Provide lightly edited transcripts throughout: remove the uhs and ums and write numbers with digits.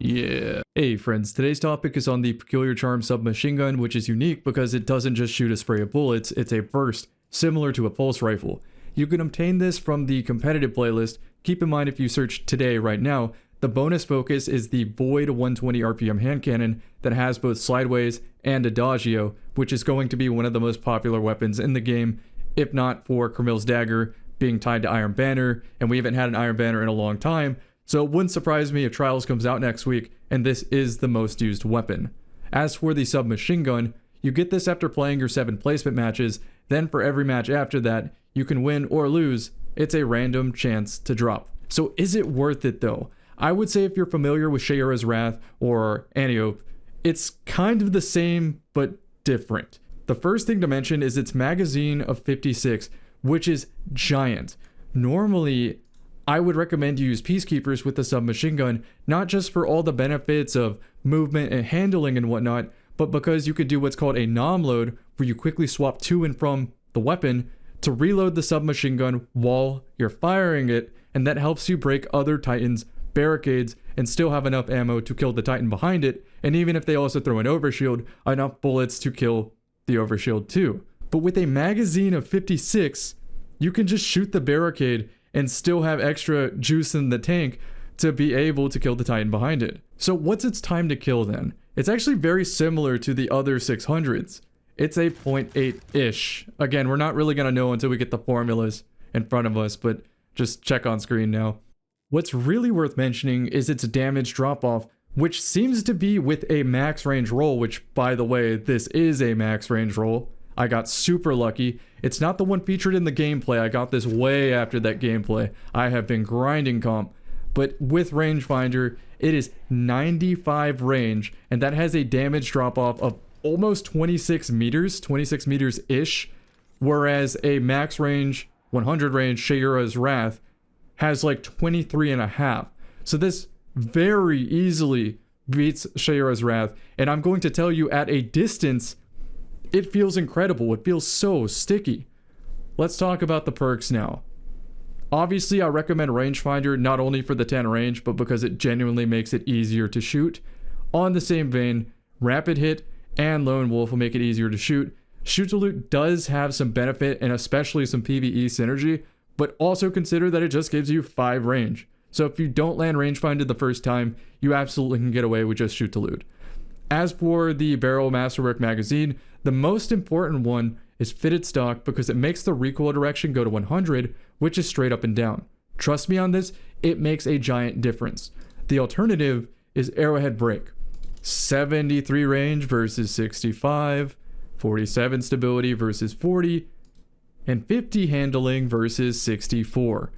Yeah. Hey friends, today's topic is on the Peculiar Charm submachine gun, which is unique because it doesn't just shoot a spray of bullets, it's a burst, similar to a pulse rifle. You can obtain this from the competitive playlist. Keep in mind, if you search today right now, the bonus focus is the Void 120 RPM hand cannon that has both sideways and adagio, which is going to be one of the most popular weapons in the game, if not for Camille's dagger being tied to Iron Banner, and we haven't had an Iron Banner in a long time. So it wouldn't surprise me if Trials comes out next week and this is the most used weapon. As for the submachine gun, you get this after playing your 7 placement matches, then for every match after that, you can win or lose. It's a random chance to drop. So is it worth it though? I would say if you're familiar with Shayura's Wrath or Antiope, it's kind of the same but different. The first thing to mention is its magazine of 56, which is giant. Normally, I would recommend you use Peacekeepers with the submachine gun, not just for all the benefits of movement and handling and whatnot, but because you could do what's called a nom load, where you quickly swap to and from the weapon to reload the submachine gun while you're firing it, and that helps you break other Titans' barricades and still have enough ammo to kill the Titan behind it, and even if they also throw an overshield, enough bullets to kill the overshield too. But with a magazine of 56, you can just shoot the barricade and still have extra juice in the tank to be able to kill the Titan behind it. So what's its time to kill then? It's actually very similar to the other 600s. It's a 0.8-ish. Again, we're not really going to know until we get the formulas in front of us, but just check on screen now. What's really worth mentioning is its damage drop-off, which seems to be with a max range roll, which, by the way, this is a max range roll. I got super lucky. It's not the one featured in the gameplay. I got this way after that gameplay. I have been grinding comp. But with rangefinder, it is 95 range, and that has a damage drop-off of almost 26 meters-ish, whereas a max range, 100 range Shayura's Wrath has like 23.5. So this very easily beats Shayura's Wrath, and I'm going to tell you at a distance, it feels incredible. It feels so sticky. Let's talk about the perks now. Obviously, I recommend rangefinder not only for the 10 range, but because it genuinely makes it easier to shoot. On the same vein, rapid hit and lone wolf will make it easier to shoot. Shoot to loot does have some benefit and especially some PvE synergy, but also consider that it just gives you 5 range. So if you don't land rangefinder the first time, you absolutely can get away with just shoot to loot. As for the Barrel Masterwork magazine, the most important one is fitted stock because it makes the recoil direction go to 100, which is straight up and down. Trust me on this, it makes a giant difference. The alternative is arrowhead break. 73 range versus 65, 47 stability versus 40, and 50 handling versus 64.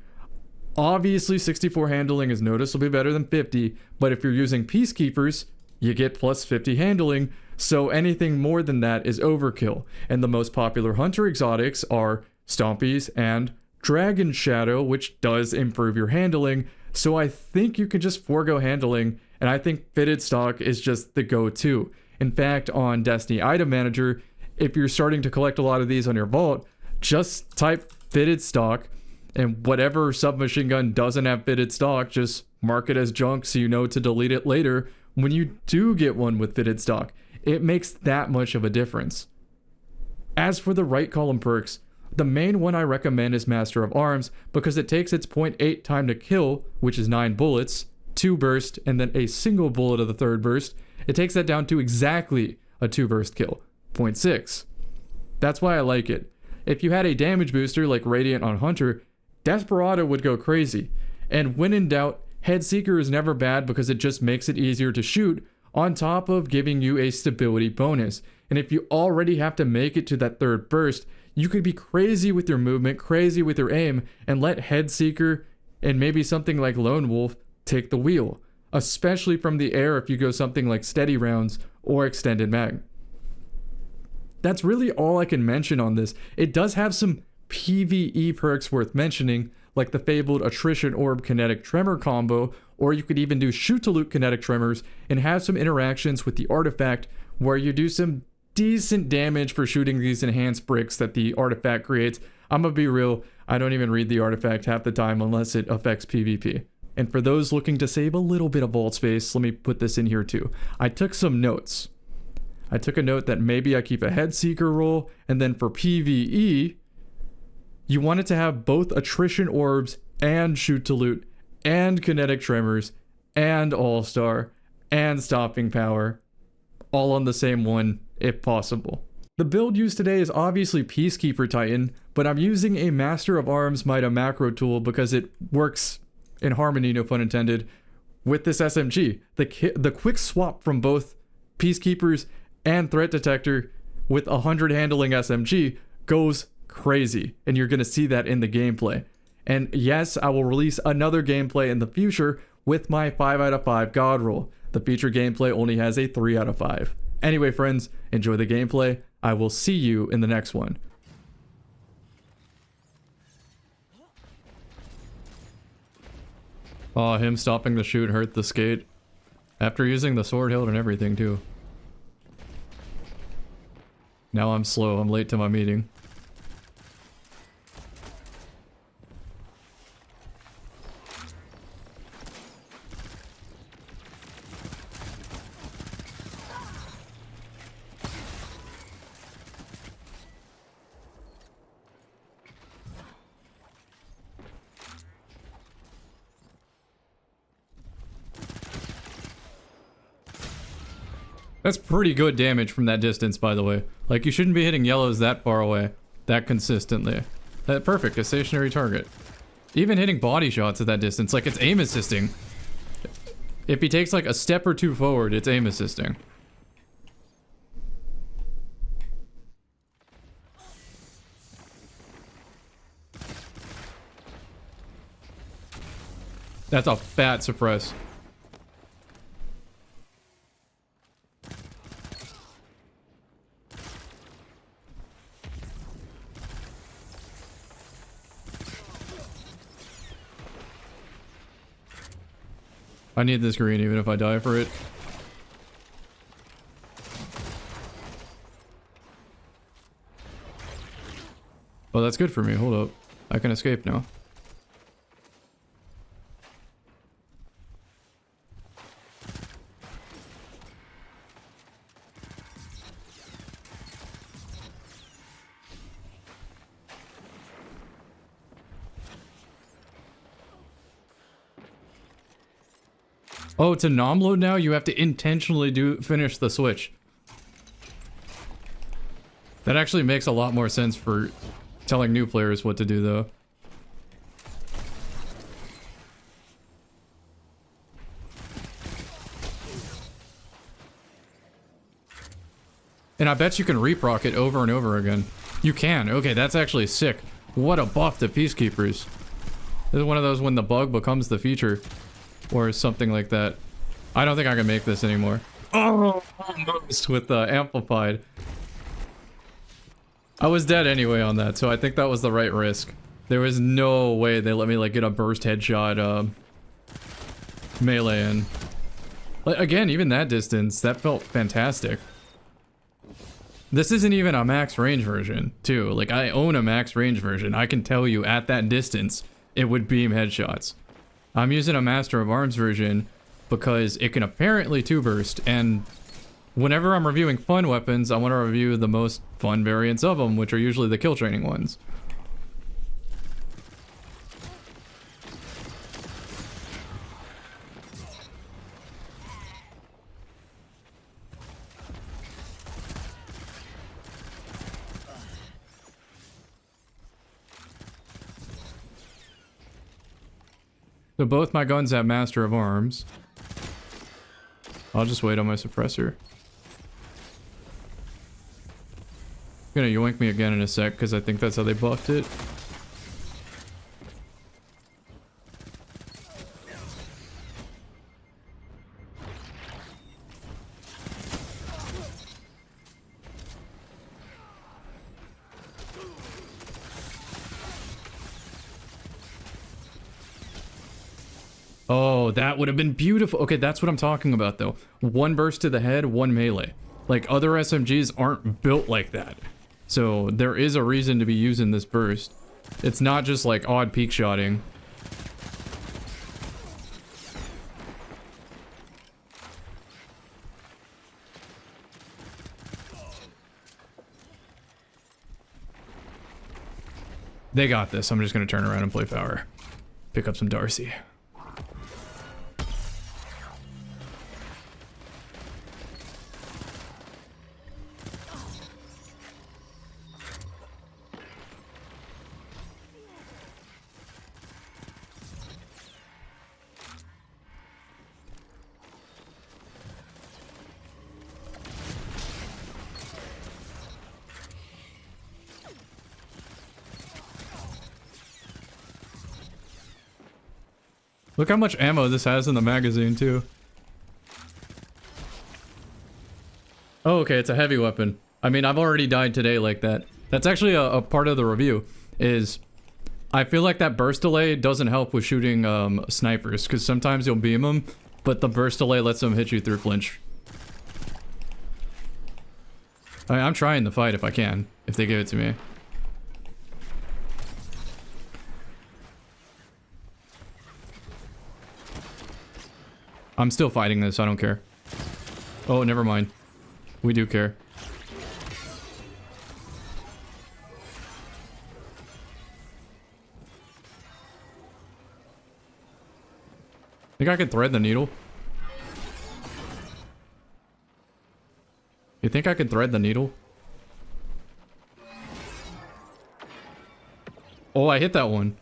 Obviously 64 handling is noticeably better than 50, but if you're using Peacekeepers, you get plus 50 handling, so anything more than that is overkill. And the most popular hunter exotics are Stompies and Dragon Shadow, which does improve your handling, so I think you can just forego handling, and I think fitted stock is just the go-to. In fact, on Destiny Item Manager, if you're starting to collect a lot of these on your vault, just type fitted stock, and whatever submachine gun doesn't have fitted stock, just mark it as junk so you know to delete it later when you do get one with fitted stock. It makes that much of a difference. As for the right column perks, the main one I recommend is Master of Arms because it takes its 0.8 time to kill, which is 9 bullets, 2 burst, and then a single bullet of the 3rd burst. It takes that down to exactly a 2 burst kill, 0.6. That's why I like it. If you had a damage booster like Radiant on Hunter, Desperado would go crazy. And when in doubt, Headseeker is never bad because it just makes it easier to shoot, on top of giving you a stability bonus. And if you already have to make it to that 3rd burst, you could be crazy with your movement, crazy with your aim, and let Headseeker and maybe something like Lone Wolf take the wheel, especially from the air if you go something like Steady Rounds or Extended Mag. That's really all I can mention on this. It does have some PvE perks worth mentioning, like the fabled Attrition Orb Kinetic Tremor combo, or you could even do Shoot to Loot Kinetic Tremors and have some interactions with the artifact where you do some decent damage for shooting these enhanced bricks that the artifact creates. I'm gonna be real, I don't even read the artifact half the time unless it affects PvP. And for those looking to save a little bit of vault space, let me put this in here too. I took some notes. I took a note that maybe I keep a head seeker roll, and then for PvE, you want it to have both attrition orbs and shoot to loot and kinetic tremors and all-star and stopping power all on the same one if possible. The build used today is obviously Peacekeeper Titan, but I'm using a Master of Arms Mida macro tool because it works in harmony, no pun intended, with this SMG. The quick swap from both Peacekeepers and Threat Detector with 100 handling SMG goes crazy, and you're gonna see that in the gameplay. And yes, I will release another gameplay in the future with my 5 out of 5 God roll. The feature gameplay only has a 3 out of 5. Anyway, friends, enjoy the gameplay. I will see you in the next one. Oh, him stopping the shoot hurt the skate. After using the sword hilt and everything, too. Now I'm slow. I'm late to my meeting. That's pretty good damage from that distance, by the way. Like, you shouldn't be hitting yellows that far away, that consistently. That perfect, a stationary target. Even hitting body shots at that distance, like, it's aim assisting. If he takes like a step or two forward, it's aim assisting. That's a fat suppress. I need this green even if I die for it. Oh, that's good for me. Hold up. I can escape now. Oh, to nom load now, you have to intentionally finish the switch. That actually makes a lot more sense for telling new players what to do, though. And I bet you can reproc it over and over again. You can. Okay, that's actually sick. What a buff to Peacekeepers. This is one of those when the bug becomes the feature. Or something like that. I don't think I can make this anymore. Oh, almost with amplified. I was dead anyway on that, so I think that was the right risk. There was no way they let me like get a burst headshot melee in. Like, again, even that distance, that felt fantastic. This isn't even a max range version, too. Like, I own a max range version. I can tell you at that distance, it would beam headshots. I'm using a Master of Arms version because it can apparently 2-burst, and whenever I'm reviewing fun weapons, I want to review the most fun variants of them, which are usually the kill training ones. So both my guns have Master of Arms. I'll just wait on my suppressor. Gonna yoink me again in a sec, because I think that's how they buffed it. Oh, that would have been beautiful. Okay, that's what I'm talking about, though. One burst to the head, one melee. Like, other SMGs aren't built like that. So, there is a reason to be using this burst. It's not just, like, odd peak shotting. They got this. I'm just gonna turn around and play power. Pick up some Darcy. Look how much ammo this has in the magazine, too. Oh, okay, it's a heavy weapon. I mean, I've already died today like that. That's actually a part of the review, is I feel like that burst delay doesn't help with shooting snipers, because sometimes you'll beam them, but the burst delay lets them hit you through flinch. I'm trying to fight if I can, if they give it to me. I'm still fighting this, I don't care. Oh, never mind. We do care. Think I could thread the needle? You think I could thread the needle? Oh, I hit that one.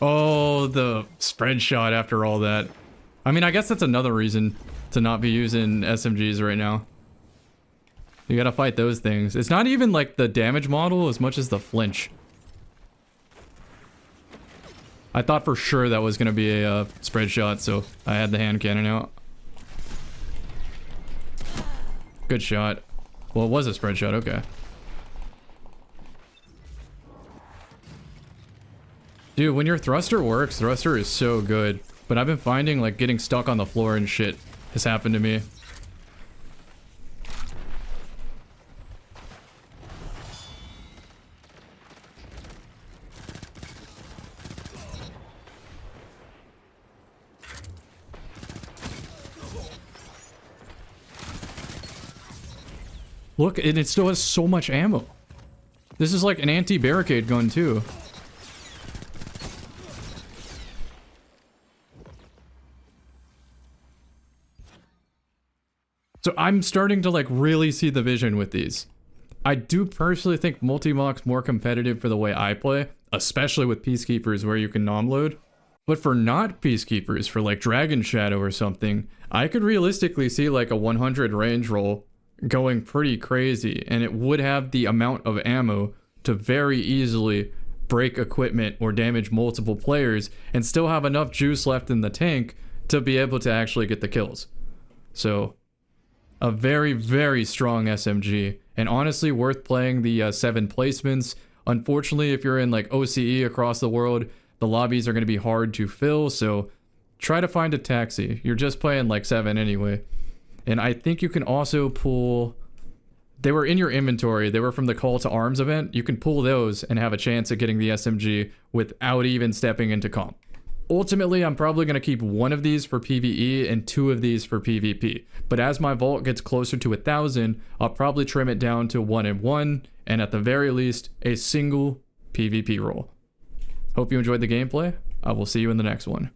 Oh, the spread shot after all that. I mean, I guess that's another reason to not be using SMGs right now. You gotta fight those things. It's not even like the damage model as much as the flinch. I thought for sure that was gonna be a spread shot, so I had the hand cannon out. Good shot. Well, it was a spread shot, okay. Dude, when your thruster works, thruster is so good. But I've been finding, like, getting stuck on the floor and shit has happened to me. Look, and it still has so much ammo. This is like an anti-barricade gun, too. So I'm starting to like really see the vision with these. I do personally think multi-mock's more competitive for the way I play, especially with Peacekeepers where you can nom-load. But for not Peacekeepers, for like Dragon Shadow or something, I could realistically see like a 100 range roll going pretty crazy, and it would have the amount of ammo to very easily break equipment or damage multiple players and still have enough juice left in the tank to be able to actually get the kills. So a very, very strong SMG, and honestly worth playing the 7 placements. Unfortunately, if you're in like OCE across the world, the lobbies are going to be hard to fill, so try to find a taxi. You're just playing like 7 anyway. And I think you can also pull... They were in your inventory. They were from the Call to Arms event. You can pull those and have a chance at getting the SMG without even stepping into comp. Ultimately, I'm probably going to keep 1 of these for PvE and 2 of these for PvP. But as my vault gets closer to 1,000, I'll probably trim it down to 1 and 1, and at the very least, a single PvP roll. Hope you enjoyed the gameplay. I will see you in the next one.